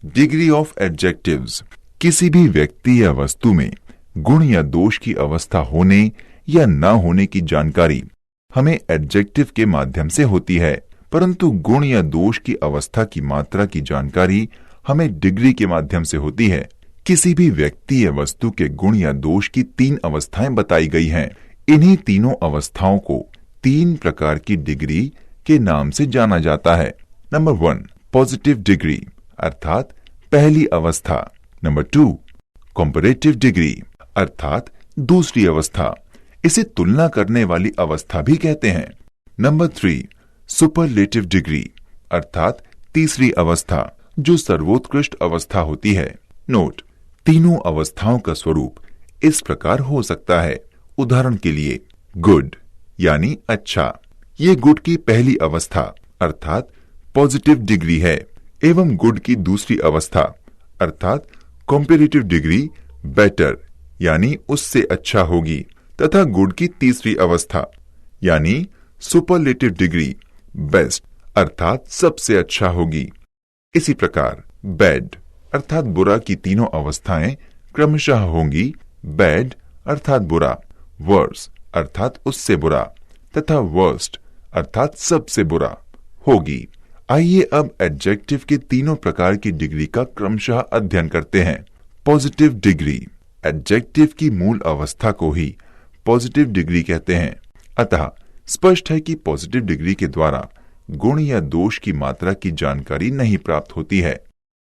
Degree of adjectives. किसी भी व्यक्ति या वस्तु में गुण या दोष की अवस्था होने या न होने की जानकारी हमें एडजेक्टिव के माध्यम से होती है, परंतु गुण या दोष की अवस्था की मात्रा की जानकारी हमें डिग्री के माध्यम से होती है। किसी भी व्यक्ति या वस्तु के गुण या दोष की 3 अवस्थाएं बताई गई हैं। इन्हीं तीनों अवस्थाओं को 3 प्रकार की डिग्री के नाम से जाना जाता है। नंबर 1, पॉजिटिव डिग्री अर्थात पहली अवस्था। नंबर 2, कंपैरेटिव डिग्री अर्थात दूसरी अवस्था। इसे तुलना करने वाली अवस्था भी कहते हैं। नंबर 3, सुपरलेटिव डिग्री अर्थात तीसरी अवस्था, जो सर्वोत्कृष्ट अवस्था होती है। नोट, तीनों अवस्थाओं का स्वरूप इस प्रकार हो सकता है। उदाहरण के लिए, गुड यानी अच्छा, ये गुड की पहली अवस्था अर्थात पॉजिटिव डिग्री है, एवं गुड की दूसरी अवस्था अर्थात कंपैरेटिव डिग्री बेटर यानी उससे अच्छा होगी, तथा गुड की तीसरी अवस्था यानी सुपरलेटिव डिग्री बेस्ट अर्थात सबसे अच्छा होगी। इसी प्रकार बैड अर्थात बुरा की तीनों अवस्थाएं क्रमशः होंगी बैड अर्थात बुरा, वर्स अर्थात उससे बुरा, तथा वर्स्ट अर्थात सबसे बुरा होगी। आइए अब एडजेक्टिव के तीनों प्रकार की डिग्री का क्रमशः अध्ययन करते हैं। पॉजिटिव डिग्री, एडजेक्टिव की मूल अवस्था को ही पॉजिटिव डिग्री कहते हैं। अतः स्पष्ट है कि पॉजिटिव डिग्री के द्वारा गुण या दोष की मात्रा की जानकारी नहीं प्राप्त होती है।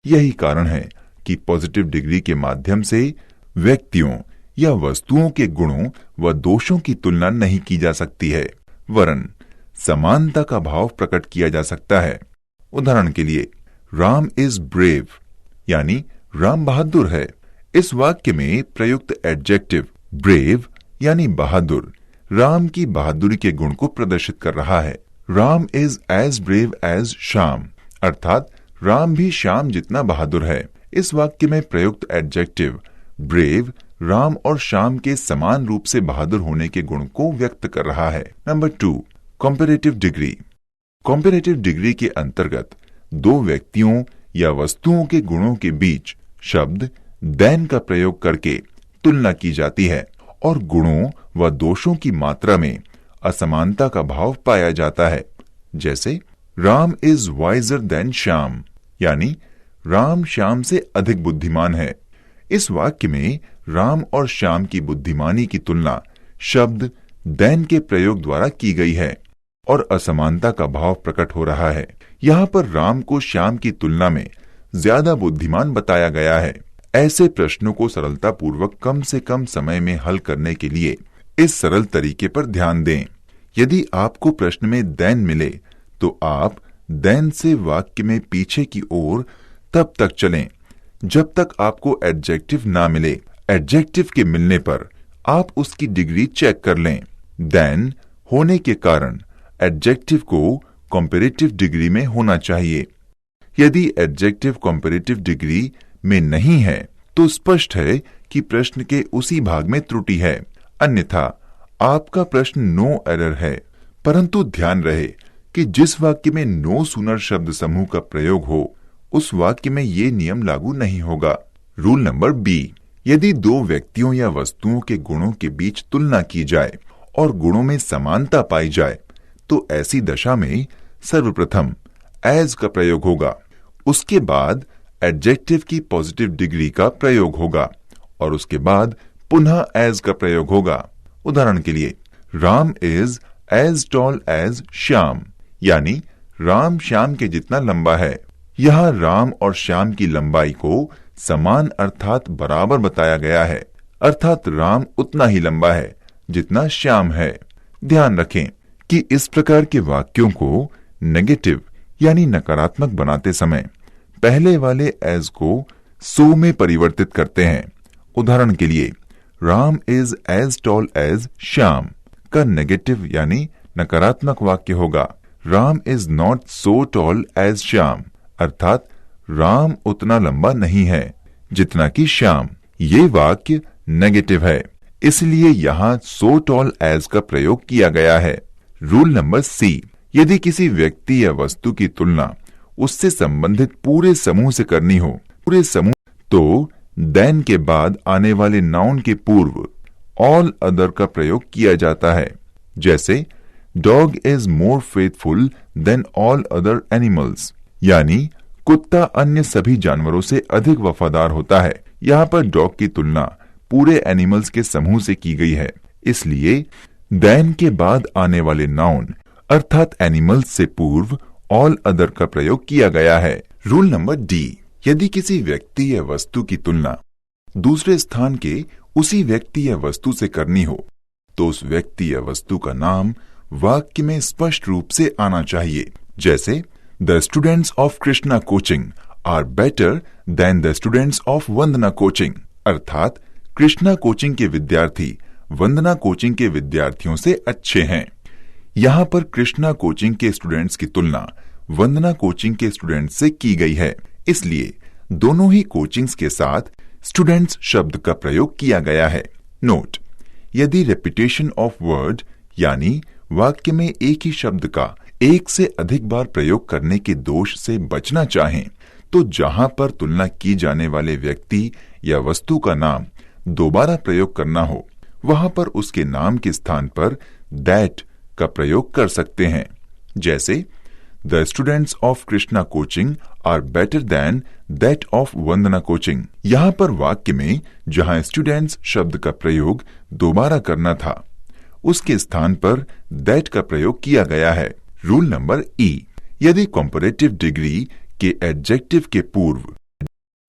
यही कारण है कि पॉजिटिव डिग्री के माध्यम से व्यक्तियों या वस्तुओं के गुणों व दोषों की तुलना नहीं की जा सकती है, वरन समानता का भाव प्रकट किया जा सकता है। उदाहरण के लिए, राम इज ब्रेव यानी राम बहादुर है। इस वाक्य में प्रयुक्त एडजेक्टिव ब्रेव यानी बहादुर राम की बहादुरी के गुण को प्रदर्शित कर रहा है। Ram is as brave as Shyam अर्थात राम भी श्याम जितना बहादुर है। इस वाक्य में प्रयुक्त एडजेक्टिव ब्रेव राम और श्याम के समान रूप से बहादुर होने के गुण को व्यक्त कर रहा है। Number 2, comparative degree. Comparative degree के अंतर्गत दो व्यक्तियों या वस्तुओं के गुणों के बीच शब्द देन का प्रयोग करके तुलना की जाती है और गुणों व दोषों की मात्रा में असमानता का भाव पाया जाता है। जैसे Ram is visor then Shyam यानी राम श्याम से अधिक बुद्धिमान है। इस वाक्य में राम और श्याम की बुद्धिमानी की तुलना शब्द देन के प्रयोग द्वारा की गई है और असमानता का भाव प्रकट हो रहा है। यहाँ पर राम को श्याम की तुलना में ज्यादा बुद्धिमान बताया गया है। ऐसे प्रश्नों को सरलता पूर्वक कम से कम समय में हल करने के लिए इस सरल तरीके पर ध्यान दें। यदि आपको प्रश्न में देन मिले तो आप देन से वाक्य में पीछे की ओर तब तक चलें जब तक आपको एडजेक्टिव ना मिले। एडजेक्टिव के मिलने पर आप उसकी डिग्री चेक कर लें। देन होने के कारण एडजेक्टिव को कंपैरेटिव डिग्री में होना चाहिए। यदि एडजेक्टिव कंपैरेटिव डिग्री में नहीं है तो स्पष्ट है कि प्रश्न के उसी भाग में त्रुटि है, अन्यथा आपका प्रश्न नो एरर है। परंतु ध्यान रहे कि जिस वाक्य में नो सूनर शब्द समूह का प्रयोग हो उस वाक्य में ये नियम लागू नहीं होगा। रूल नंबर बी, यदि दो व्यक्तियों या वस्तुओं के गुणों के बीच तुलना की जाए और गुणों में समानता पाई जाए तो ऐसी दशा में सर्वप्रथम एज का प्रयोग होगा, उसके बाद एडजेक्टिव की पॉजिटिव डिग्री का प्रयोग होगा और उसके बाद पुनः एज का प्रयोग होगा। उदाहरण के लिए, Ram is as tall as Shyam यानी राम श्याम के जितना लंबा है। यहाँ राम और श्याम की लंबाई को समान अर्थात बराबर बताया गया है, अर्थात राम उतना ही लंबा है जितना श्याम है। ध्यान रखें कि इस प्रकार के वाक्यों को नेगेटिव यानी नकारात्मक बनाते समय पहले वाले एज को सो में परिवर्तित करते हैं। उदाहरण के लिए, Ram is as tall as Shyam का नेगेटिव यानी नकारात्मक वाक्य होगा Ram is not so tall as Shyam अर्थात राम उतना लंबा नहीं है जितना कि श्याम। ये वाक्य नेगेटिव है, इसलिए यहाँ सो टॉल एज का प्रयोग किया गया है। रूल नंबर सी, यदि किसी व्यक्ति या वस्तु की तुलना उससे संबंधित पूरे समूह से करनी हो, पूरे समूह, तो देन के बाद आने वाले नाउन के पूर्व ऑल अदर का प्रयोग किया जाता है। जैसे dog is more faithful than all other animals, यानी कुत्ता अन्य सभी जानवरों से अधिक वफादार होता है। यहाँ पर डॉग की तुलना पूरे एनिमल्स के समूह से की गई है, इसलिए देन के बाद आने वाले नाउन अर्थात एनिमल्स से पूर्व ऑल अदर का प्रयोग किया गया है। रूल नंबर डी, यदि किसी व्यक्ति या वस्तु की तुलना दूसरे स्थान के उसी व्यक्ति या वस्तु से करनी हो, तो उस व्यक्ति या वस्तु का नाम वाक्य में स्पष्ट रूप से आना चाहिए। जैसे the students of Krishna coaching are better than the students of Vandana coaching, अर्थात कृष्णा कोचिंग के विद्यार्थी वंदना कोचिंग के विद्यार्थियों से अच्छे हैं। यहाँ पर कृष्णा कोचिंग के स्टूडेंट्स की तुलना वंदना कोचिंग के स्टूडेंट्स से की गई है, इसलिए दोनों ही कोचिंग्स के साथ स्टूडेंट्स शब्द का प्रयोग किया गया है। नोट, यदि रेपिटेशन ऑफ वर्ड यानी वाक्य में एक ही शब्द का एक से अधिक बार प्रयोग करने के दोष से बचना चाहें, तो जहां पर तुलना की जाने वाले व्यक्ति या वस्तु का नाम दोबारा प्रयोग करना हो, वहां पर उसके नाम के स्थान पर दैट का प्रयोग कर सकते हैं। जैसे the students of Krishna coaching are better than that of Vandana coaching. यहाँ पर वाक्य में जहां स्टूडेंट्स शब्द का प्रयोग दोबारा करना था, उसके स्थान पर दैट का प्रयोग किया गया है। रूल नंबर ई, यदि कंपैरेटिव डिग्री के एडजेक्टिव के पूर्व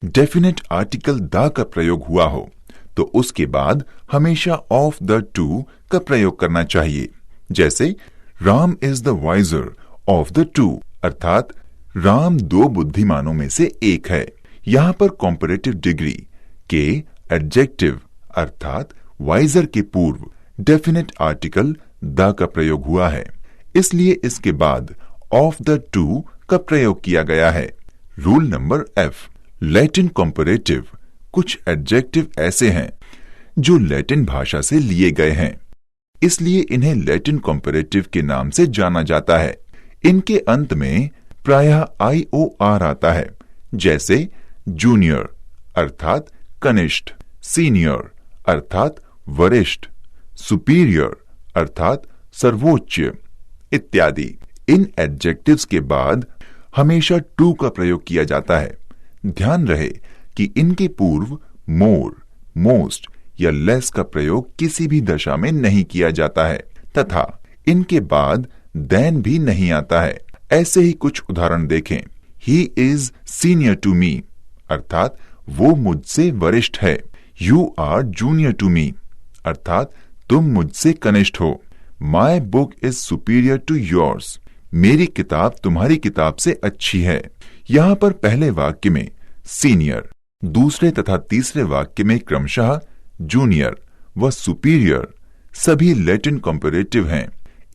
डेफिनेट आर्टिकल द का प्रयोग हुआ हो, तो उसके बाद हमेशा ऑफ द टू का प्रयोग करना चाहिए। जैसे Ram is the wiser of the two, अर्थात राम दो बुद्धिमानों में से एक है। यहाँ पर कंपैरेटिव डिग्री के एडजेक्टिव अर्थात वाइजर के पूर्व डेफिनेट आर्टिकल द का प्रयोग हुआ है, इसलिए इसके बाद ऑफ द टू का प्रयोग किया गया है। Rule number F, Latin comparative. कुछ एडजेक्टिव ऐसे हैं जो लैटिन भाषा से लिए गए हैं, इसलिए इन्हें लैटिन कंपैरेटिव के नाम से जाना जाता है। इनके अंत में प्रायः IOR आता है, जैसे जूनियर अर्थात कनिष्ठ, सीनियर अर्थात वरिष्ठ, सुपीरियर अर्थात सर्वोच्च इत्यादि। इन एडजेक्टिव्स के बाद हमेशा टू का प्रयोग किया जाता है। ध्यान रहे कि इनके पूर्व मोर, मोस्ट या लेस का प्रयोग किसी भी दशा में नहीं किया जाता है तथा इनके बाद देन भी नहीं आता है। ऐसे ही कुछ उदाहरण देखें। He is senior to me अर्थात वो मुझसे वरिष्ठ है। You are junior to me अर्थात तुम मुझसे कनिष्ठ हो। My book is superior to yours, मेरी किताब तुम्हारी किताब से अच्छी है। यहाँ पर पहले वाक्य में सीनियर, दूसरे तथा तीसरे वाक्य में क्रमशः जूनियर व सुपीरियर सभी लैटिन कंपैरेटिव हैं,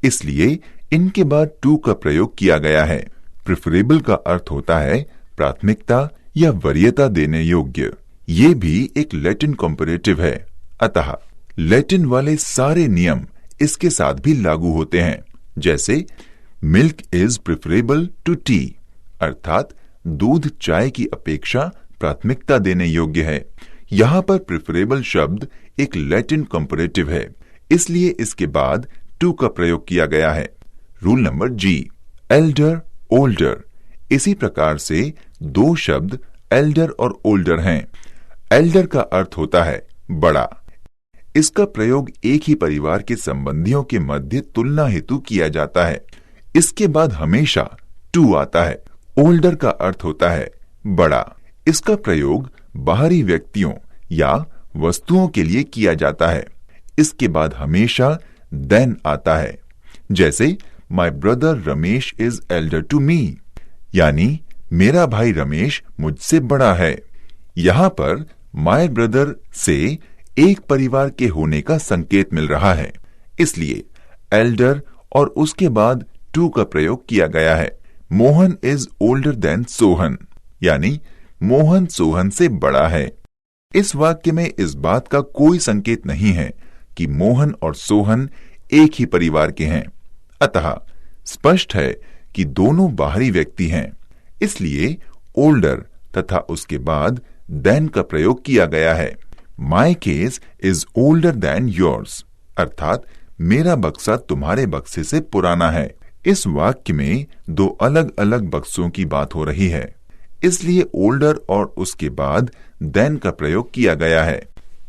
इसलिए इनके बाद टू का प्रयोग किया गया है। प्रेफरेबल का अर्थ होता है प्राथमिकता या वरीयता देने योग्य। ये भी एक लैटिन कंपैरेटिव है, अतः लैटिन वाले सारे नियम इसके साथ भी लागू होते हैं। जैसे milk is preferable to tea अर्थात दूध चाय की अपेक्षा प्राथमिकता देने योग्य है। यहाँ पर प्रेफरेबल शब्द एक लैटिन कंपैरेटिव है, इसलिए इसके बाद टू का प्रयोग किया गया है। रूल नंबर जी, एल्डर, ओल्डर। इसी प्रकार से दो शब्द एल्डर और ओल्डर हैं। एल्डर का अर्थ होता है बड़ा। इसका प्रयोग एक ही परिवार के संबंधियों के मध्य तुलना हेतु किया जाता है। इसके बाद हमेशा टू आता है। ओल्डर का अर्थ होता है बड़ा। इसका प्रयोग बाहरी व्यक्तियों या वस्तुओं के लिए किया जाता है। इसके बाद हमेशा देन आता है। जैसे my brother Ramesh is elder to me, यानी मेरा भाई रमेश मुझसे बड़ा है। यहाँ पर माई ब्रदर से एक परिवार के होने का संकेत मिल रहा है, इसलिए एल्डर और उसके बाद टू का प्रयोग किया गया है। Mohan is older than Sohan, यानी मोहन सोहन से बड़ा है। इस वाक्य में इस बात का कोई संकेत नहीं है कि मोहन और सोहन एक ही परिवार के हैं, अतः स्पष्ट है कि दोनों बाहरी व्यक्ति हैं। इसलिए ओल्डर तथा उसके बाद देन का प्रयोग किया गया है। My case is older than yours, अर्थात मेरा बक्सा तुम्हारे बक्से से पुराना है। इस वाक्य में दो अलग अलग बक्सों की बात हो रही है, इसलिए ओल्डर और उसके बाद देन का प्रयोग किया गया है।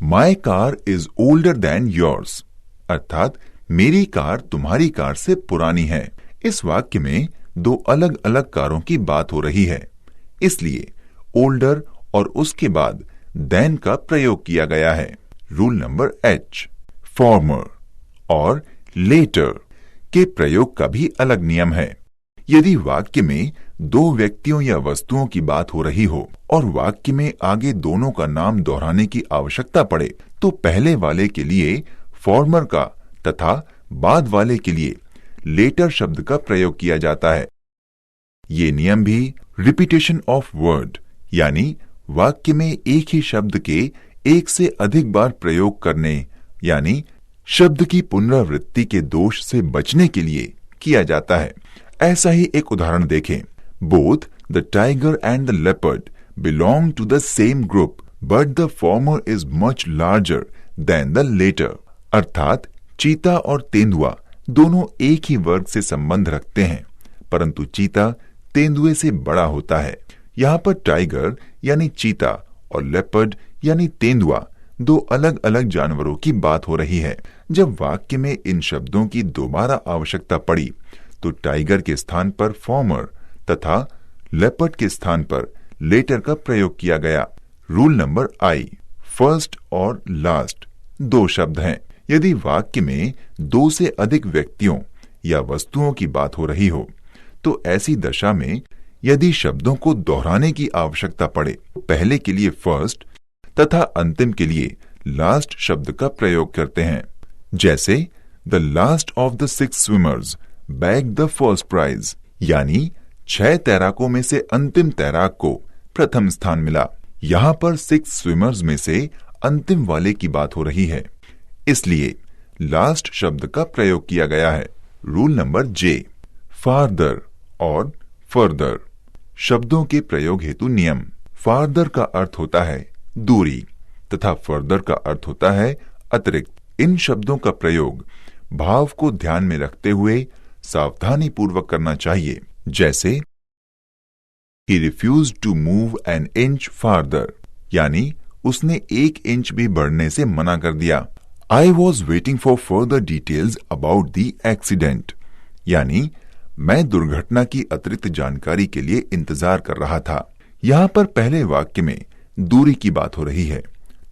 My car is older than yours, अर्थात मेरी कार तुम्हारी कार से पुरानी है। इस वाक्य में दो अलग अलग कारों की बात हो रही है, इसलिए ओल्डर और उसके बाद देन का प्रयोग किया गया है। रूल नंबर H, फॉर्मर और लेटर के प्रयोग का भी अलग नियम है। यदि वाक्य में दो व्यक्तियों या वस्तुओं की बात हो रही हो और वाक्य में आगे दोनों का नाम दोहराने की आवश्यकता पड़े, तो पहले वाले के लिए फॉर्मर का तथा बाद वाले के लिए लेटर शब्द का प्रयोग किया जाता है। ये नियम भी रिपीटेशन ऑफ वर्ड यानी वाक्य में एक ही शब्द के एक से अधिक बार प्रयोग करने यानी शब्द की पुनरावृत्ति के दोष से बचने के लिए किया जाता है। ऐसा ही एक उदाहरण देखें। Both the tiger and the leopard belong to the same group but the former is much larger than the latter, अर्थात चीता और तेंदुआ दोनों एक ही वर्ग से संबंध रखते हैं, परंतु चीता तेंदुए से बड़ा होता है। यहाँ पर टाइगर यानी चीता और लेपर्ड यानी तेंदुआ दो अलग अलग जानवरों की बात हो रही है। जब वाक्य में इन शब्दों की दोबारा आवश्यकता पड़ी तो टाइगर के स्थान पर फॉर्मर तथा लेपर्ड के स्थान पर लेटर का प्रयोग किया गया। रूल नंबर I, फर्स्ट और लास्ट दो शब्द हैं। यदि वाक्य में दो से अधिक व्यक्तियों या वस्तुओं की बात हो रही हो तो ऐसी दशा में यदि शब्दों को दोहराने की आवश्यकता पड़े, पहले के लिए फर्स्ट तथा अंतिम के लिए लास्ट शब्द का प्रयोग करते हैं। जैसे the last of the 6 swimmers bag the first prize, यानी 6 तैराकों में से अंतिम तैराक को प्रथम स्थान मिला। यहाँ पर 6 स्विमर्स में से अंतिम वाले की बात हो रही है, इसलिए लास्ट शब्द का प्रयोग किया गया है। रूल नंबर J, फार्दर और फर्दर शब्दों के प्रयोग हेतु नियम। फार्दर का अर्थ होता है दूरी तथा फर्दर का अर्थ होता है अतिरिक्त। इन शब्दों का प्रयोग भाव को ध्यान में रखते हुए सावधानी पूर्वक करना चाहिए। जैसे He refused to move an inch farther, यानी उसने 1 इंच भी बढ़ने से मना कर दिया। I was waiting for further details about the accident, यानी मैं दुर्घटना की अतिरिक्त जानकारी के लिए इंतजार कर रहा था। यहाँ पर पहले वाक्य में दूरी की बात हो रही है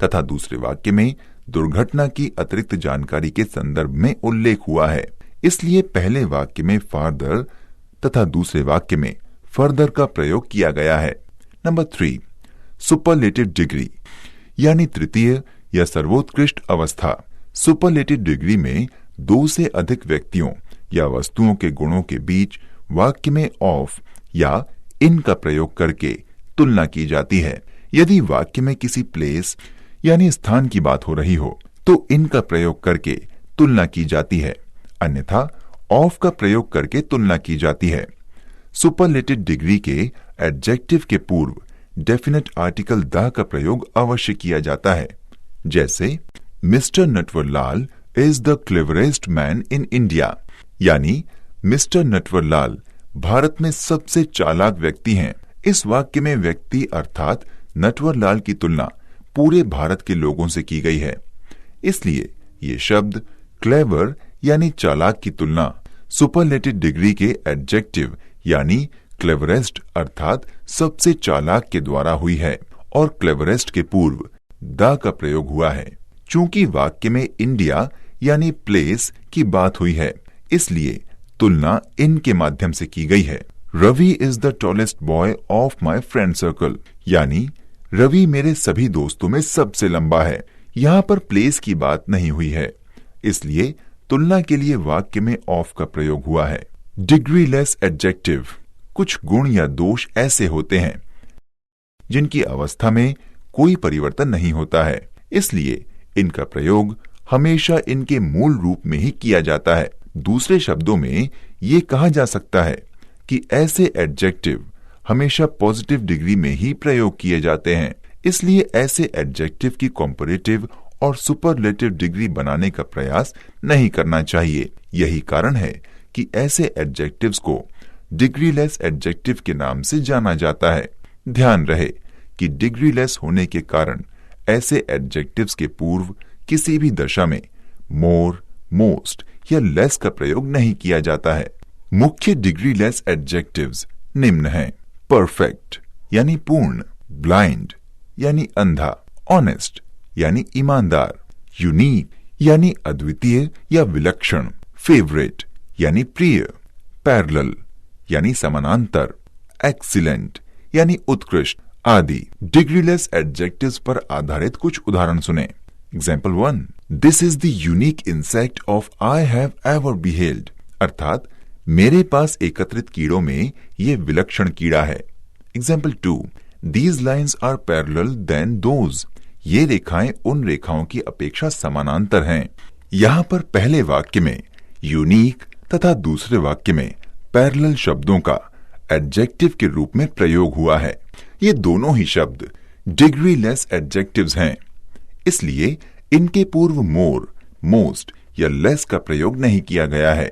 तथा दूसरे वाक्य में दुर्घटना की अतिरिक्त जानकारी के संदर्भ में उल्लेख हुआ है, इसलिए पहले वाक्य में फार्दर तथा दूसरे वाक्य में फर्दर का प्रयोग किया गया है। नंबर 3, सुपरलेटिव डिग्री यानी तृतीय या सर्वोत्कृष्ट अवस्था। सुपरलेटिव डिग्री में 2 से अधिक व्यक्तियों या वस्तुओं के गुणों के बीच वाक्य में ऑफ या इन का प्रयोग करके तुलना की जाती है। यदि वाक्य में किसी प्लेस यानी स्थान की बात हो रही हो तो इन का प्रयोग करके तुलना की जाती है, अन्यथा ऑफ का प्रयोग करके तुलना की जाती है। सुपरलेटिव डिग्री के एडजेक्टिव के पूर्व डेफिनेट आर्टिकल द का प्रयोग अवश्य किया जाता है। जैसे mister Natwarlal is the cleverest man in India, यानी मिस्टर नटवरलाल भारत में सबसे चालाक व्यक्ति हैं। इस वाक्य में व्यक्ति अर्थात नटवरलाल की तुलना पूरे भारत के लोगों से की गई है, इसलिए ये शब्द क्लेवर यानी चालाक की तुलना सुपरलेटिव डिग्री के एडजेक्टिव यानी क्लेवरेस्ट अर्थात सबसे चालाक के द्वारा हुई है और क्लेवरेस्ट के पूर्व द का प्रयोग हुआ है। चूंकि वाक्य में इंडिया यानी प्लेस की बात हुई है, इसलिए तुलना इन के माध्यम से की गई है। Ravi is the tallest boy of my friend circle, यानी रवि मेरे सभी दोस्तों में सबसे लंबा है। यहाँ पर प्लेस की बात नहीं हुई है, इसलिए तुलना के लिए वाक्य में ऑफ का प्रयोग हुआ है। डिग्री लेस एडजेक्टिव, कुछ गुण या दोष ऐसे होते हैं जिनकी अवस्था में कोई परिवर्तन नहीं होता है, इसलिए इनका प्रयोग हमेशा इनके मूल रूप में ही किया जाता है। दूसरे शब्दों में ये कहा जा सकता है कि ऐसे एडजेक्टिव हमेशा पॉजिटिव डिग्री में ही प्रयोग किए जाते हैं। इसलिए ऐसे एडजेक्टिव की कॉम्पैरेटिव और सुपरलेटिव डिग्री बनाने का प्रयास नहीं करना चाहिए। यही कारण है कि ऐसे एडजेक्टिव्स को डिग्रीलेस एडजेक्टिव के नाम से जाना जाता है। ध्यान रहे कि डिग्रीलेस होने के कारण ऐसे एडजेक्टिव्स के पूर्व किसी भी दशा में मोर, मोस्ट या लेस का प्रयोग नहीं किया जाता है। मुख्य डिग्रीलेस एडजेक्टिव्स निम्न हैं: परफेक्ट यानी पूर्ण, ब्लाइंड यानी अंधा, ऑनेस्ट यानी ईमानदार, यूनिक यानी अद्वितीय या विलक्षण, फेवरेट यानी प्रिय, पैरेलल यानी समानांतर, एक्सीलेंट यानी उत्कृष्ट आदि। डिग्रीलेस एडजेक्टिव्स पर आधारित कुछ उदाहरण सुने। Example 1, this is the unique insect of I have ever beheld, अर्थात मेरे पास एकत्रित कीड़ों में ये विलक्षण कीड़ा है। Example 2, these lines are parallel than those, ये रेखाएं उन रेखाओं की अपेक्षा समानांतर हैं। यहाँ पर पहले वाक्य में यूनिक तथा दूसरे वाक्य में पैरेलल शब्दों का एडजेक्टिव के रूप में प्रयोग हुआ है। ये दोनों ही शब्द डिग्रीलेस एडजेक्टिव्स हैं, इसलिए इनके पूर्व मोर, मोस्ट या लेस का प्रयोग नहीं किया गया है।